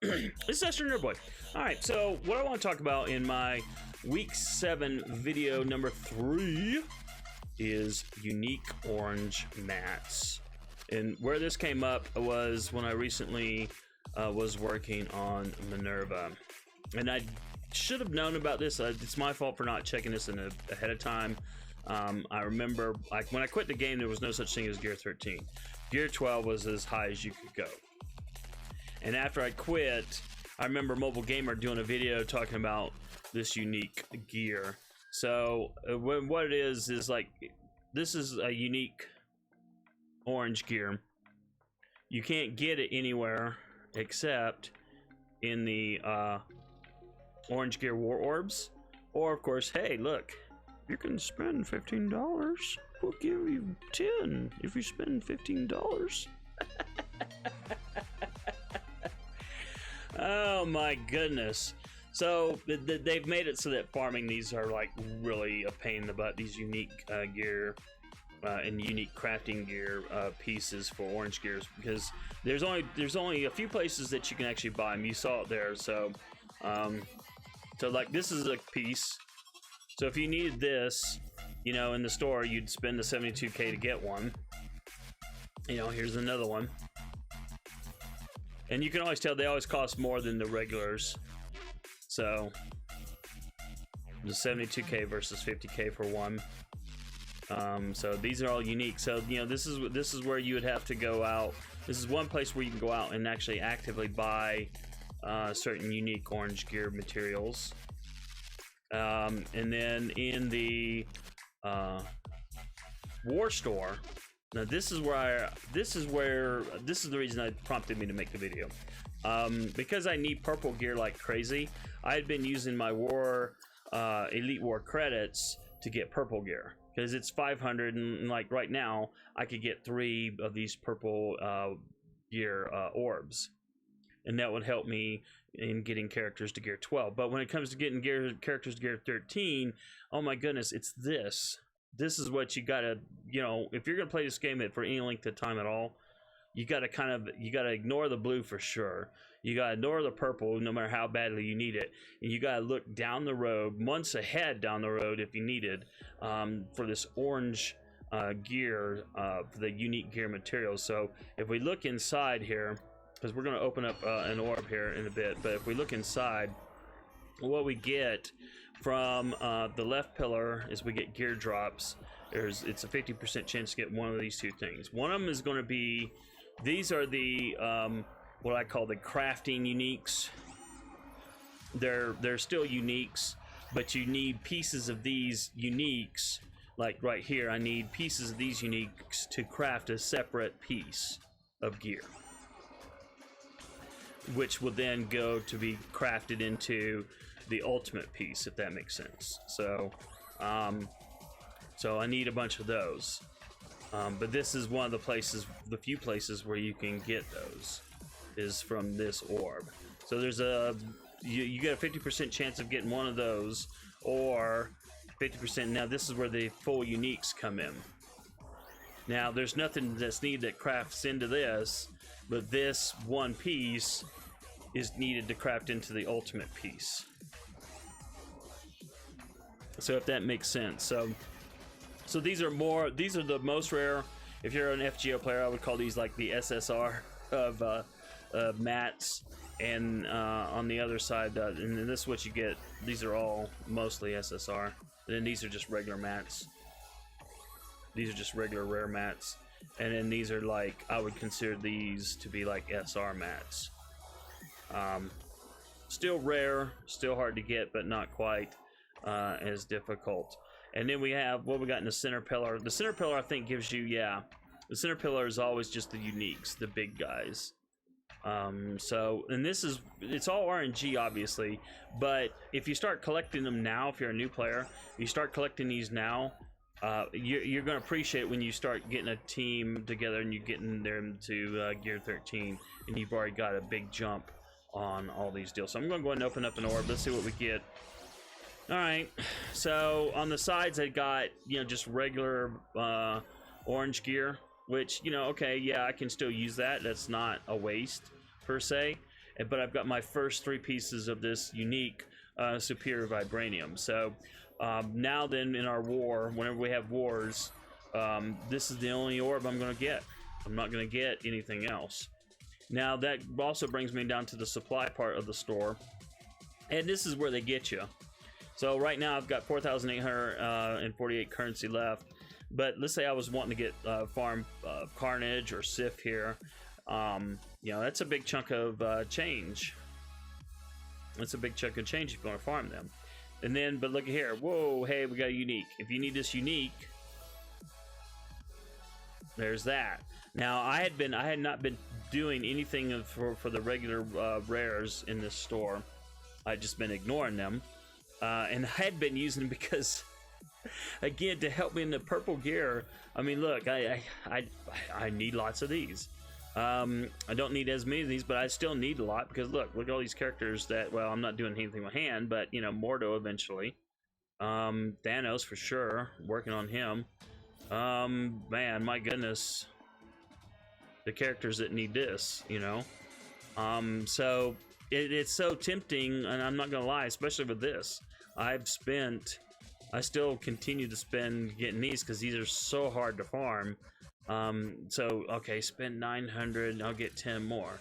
This is AstroNerdBoy. Alright, so what I want to talk about in my week 7 video number 3 is unique orange mats. And where this came up was when I recently was working on Minn-Erva. And I should have known about this. It's my fault for not checking this ahead of time. I remember, like, when I quit the game, there was no such thing as Gear 13. Gear 12 was as high as you could go. And after I quit, I remember Mobile Gamer doing a video talking about this unique gear. So what it is like, this is a unique orange gear. You can't get it anywhere except in the orange gear war orbs, or of course, hey, look, you can spend $15. We'll give you 10 if you spend $15. Oh my goodness. So they've made it so that farming these are like really a pain in the butt, these unique gear and unique crafting gear pieces for orange gears, because there's only a few places that you can actually buy them. You saw it there. So so like, this is a piece. So if you needed this, you know, in the store, you'd spend the 72k to get one. You know, here's another one. And you can always tell they always cost more than the regulars. So the 72k versus 50k for one. So these are all unique. So, you know, this is where you would have to go out. This is one place where you can go out and actually actively buy certain unique orange gear materials. And then in the war store, now this is the reason that prompted me to make the video. Because I need purple gear like crazy, I had been using my war elite war credits to get purple gear, because it's 500, and like right now I could get 3 of these purple gear orbs, and that would help me in getting characters to gear 12. But when it comes to getting characters to gear 13, oh my goodness, it's this is what you gotta, you know, if you're gonna play this game for any length of time at all, you gotta ignore the blue for sure. You gotta ignore the purple no matter how badly you need it, and you gotta look down the road, months ahead down the road if you needed, for this orange gear, for the unique gear materials. So if we look inside here, because we're gonna open up an orb here in a bit, but if we look inside, what we get from the left pillar is we get gear drops. It's a 50% chance to get one of these two things. One of them is going to be, these are the what I call the crafting uniques. They're still uniques, but you need pieces of these uniques. Like right here, I need pieces of these uniques to craft a separate piece of gear, which will then go to be crafted into the ultimate piece, if that makes sense. So so I need a bunch of those, but this is one of the few places where you can get those, is from this orb. So there's you get a 50% chance of getting one of those, or 50%. Now this is where the full uniques come in. Now there's nothing that's needed that crafts into this, but this one piece is needed to craft into the ultimate piece. So if that makes sense. So these are the most rare. If you're an FGO player, I would call these like the SSR of mats. And on the other side, and this is what you get. These are all mostly SSR. And then these are just regular mats. These are just regular rare mats. And then these are like, I would consider these to be like SR mats. Still rare, still hard to get, but not quite as difficult. And then we have what we got in the center pillar. The center pillar, I think, gives you, the center pillar is always just the uniques, the big guys. So, and it's all RNG obviously, but if you start collecting them now, if you're a new player, you start collecting these now, you're going to appreciate when you start getting a team together and you're getting them to gear 13, and you've already got a big jump on all these deals. So I'm going to go ahead and open up an orb. Let's see what we get. All right, so on the sides I got, you know, just regular orange gear, which, you know, okay, yeah, I can still use that. That's not a waste per se. but I've got my first 3 pieces of this unique superior vibranium. So now then in our war, whenever we have wars, this is the only orb I'm going to get. I'm not going to get anything else. Now that also brings me down to the supply part of the store, and this is where they get you. So right now I've got 4,848 currency left, but let's say I was wanting to get farm Carnage or Sif here. You know, that's a big chunk of change. That's a big chunk of change if you want to farm them. And then, but look at here. Whoa, hey, we got a unique. If you need this unique, there's that. Now I had not been doing anything for the regular rares in this store. I'd just been ignoring them, and I had been using them because, again, to help me in the purple gear. I mean, look, I need lots of these. I don't need as many of these, but I still need a lot because look at all these characters that, well, I'm not doing anything with hand, but you know, Mordo eventually, Thanos for sure, working on him. Man, my goodness, the characters that need this, you know. So it's so tempting, and I'm not gonna lie, especially with this. I still continue to spend getting these because these are so hard to farm. So okay, spend 900, I'll get 10 more.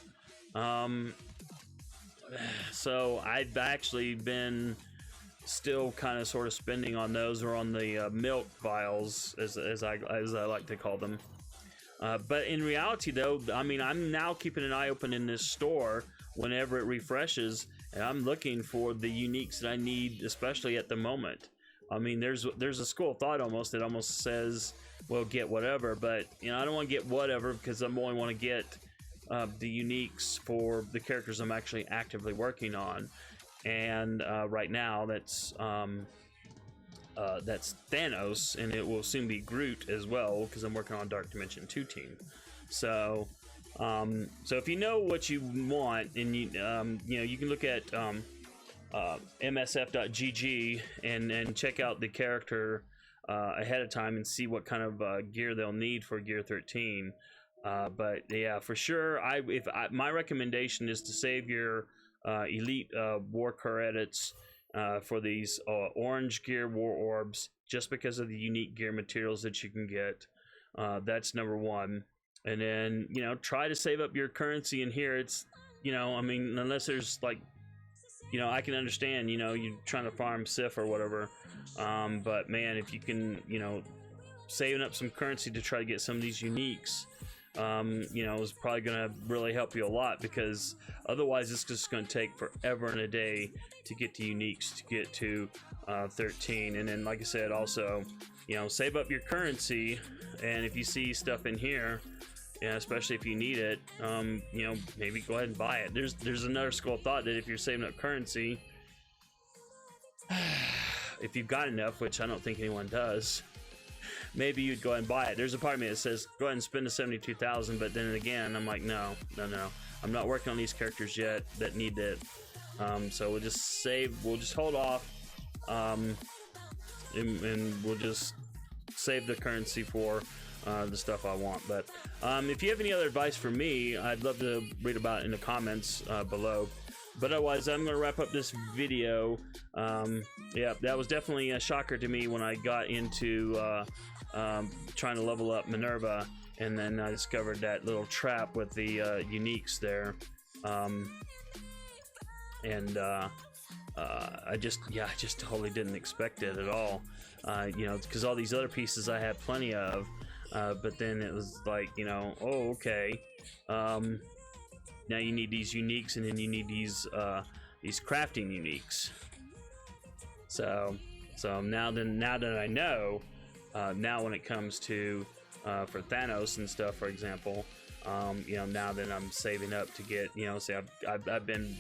So I've actually been still kind of sort of spending on those, or on the milk vials, as I like to call them. But in reality though, I mean, I'm now keeping an eye open in this store whenever it refreshes, and I'm looking for the uniques that I need, especially at the moment. I mean, there's a school of thought almost that almost says, well, get whatever, but you know, I don't want to get whatever because I only want to get the uniques for the characters I'm actually actively working on. And right now that's Thanos, and it will soon be Groot as well because I'm working on Dark Dimension 2 team. So so if you know what you want, and you know, you can look at MSF.gg and check out the character ahead of time and see what kind of gear they'll need for Gear 13. But yeah, for sure, my recommendation is to save your elite war credits for these orange gear war orbs, just because of the unique gear materials that you can get. That's number one. And then, you know, try to save up your currency in here. It's, you know, I mean, unless there's like, you know, I can understand, you know, you're trying to farm Sif or whatever, but man, if you can, you know, saving up some currency to try to get some of these uniques, you know, is probably gonna really help you a lot, because otherwise it's just gonna take forever and a day to get the uniques to get to 13. And then, like I said, also, you know, save up your currency, and if you see stuff in here, yeah, especially if you need it, you know, maybe go ahead and buy it. There's another school of thought that if you're saving up currency, if you've got enough, which I don't think anyone does, maybe you'd go ahead and buy it. There's a part of me that says go ahead and spend the 72,000, but then again, I'm like, no, I'm not working on these characters yet that need it. So we'll just hold off, and we'll just save the currency for the stuff I want. But if you have any other advice for me, I'd love to read about it in the comments below. But otherwise, I'm going to wrap up this video. Yeah, that was definitely a shocker to me when I got into trying to level up Minn-Erva, and then I discovered that little trap with the uniques there. I just totally didn't expect it at all. You know, because all these other pieces I had plenty of, but then it was like, you know, oh, okay. Now you need these uniques, and then you need these crafting uniques. So now that I know, now when it comes to for Thanos and stuff, for example, you know, now that I'm saving up to get, you know, say I've been,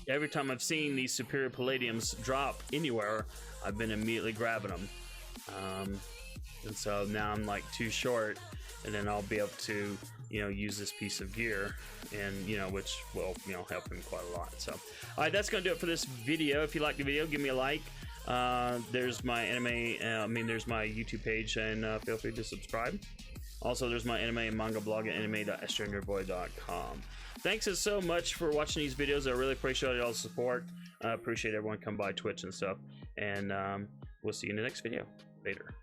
every time I've seen these superior palladiums drop anywhere, I've been immediately grabbing them. And so now I'm like too short, and then I'll be able to, you know, use this piece of gear, and you know, which will, you know, help him quite a lot. So all right, that's gonna do it for this video. If you like the video, give me a like. There's my there's my YouTube page, and feel free to subscribe. Also, there's my anime and manga blog at anime.AstroNerdBoy.com. thanks so much for watching these videos. I really appreciate y'all's support. I appreciate everyone come by Twitch and stuff. And we'll see you in the next video. Later.